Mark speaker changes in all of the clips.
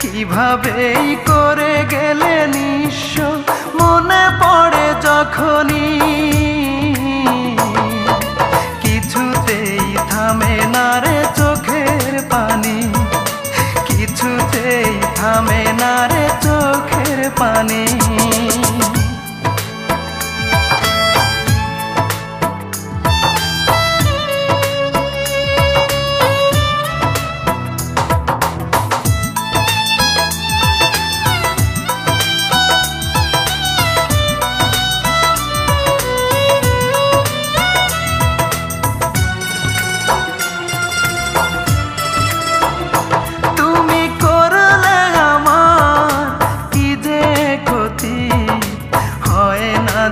Speaker 1: কিভাবেই করে গেলে নিঃস্ব মনে পড়ে যখনই কিছুতেই থামে না রে চোখের পানি কিছুতেই থামে না রে চোখের পানি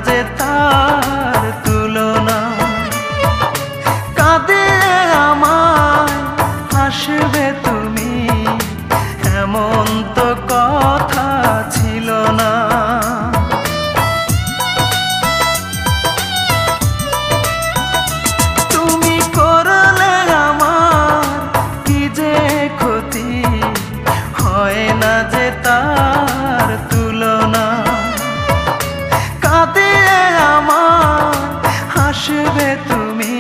Speaker 1: যে তার তুলনা কাঁদে আমায় হাসবে তুমি এমন তো কথা ছিল না তুমি করলে আমার কি যে ক্ষতি হয় না যে তার তুলনা হাসবে তুমি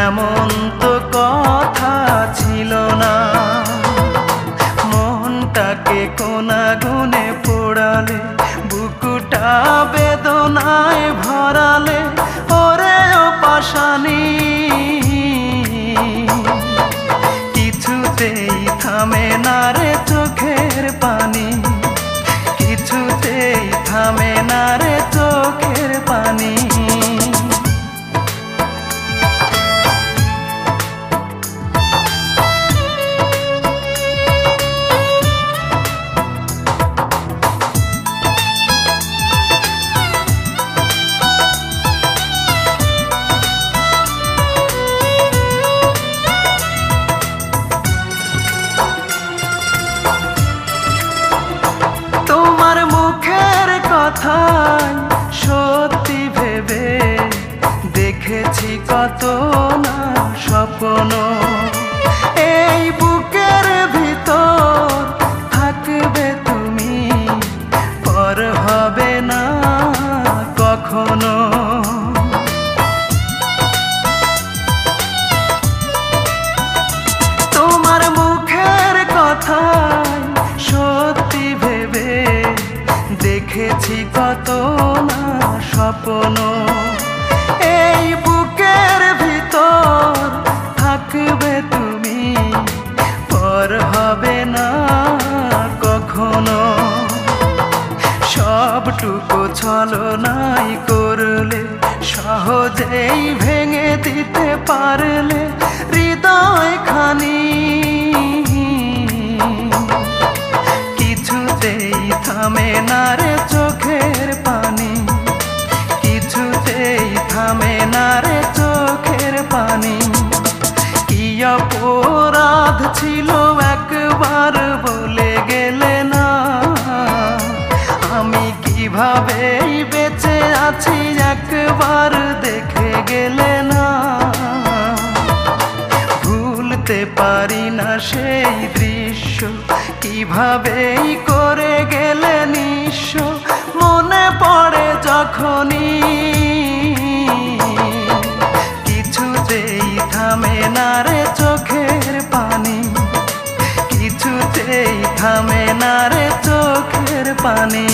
Speaker 1: এমন তো কথা ছিল না মনটাকে কোনা গুনে পোড়ালে বুকুটা বেদনায় ভরালে ওরে ও পাশানি কিছুতেই থামে না রে চোখের পানি কিছুতেই থামে না রে চোখের পানি সত্যি ভেবে দেখেছি কত না স্বপ্ন এই বুকের ভিতর থাকবে তুমি পর হবে না কখনো তোমার মুখের কথা সত্যি ভেবে দেখেছি কত না স্বপ্ন এই বুকের ভিতর থাকবে তুমি পর হবে না কখনো সবটুকু ছলনাই করলে সহজেই ভেঙে দিতে পারলে হৃদয় খানি কিছুতেই থামে না রে চোখের পানি কিছুতেই থামে না রে চোখের পানি কি অপরাধ ছিল একবার বলে গেলে না আমি কিভাবেই বেঁচে আছি একবার দেখে গেলে না ভুলতে পারি না সেই দৃশ্য কিভাবেই করে গেলে নিঃস্ব মনে পড়ে যখনই কিছুতেই থামে না রে চোখের পানি কিছুতেই থামে না রে চোখের পানি।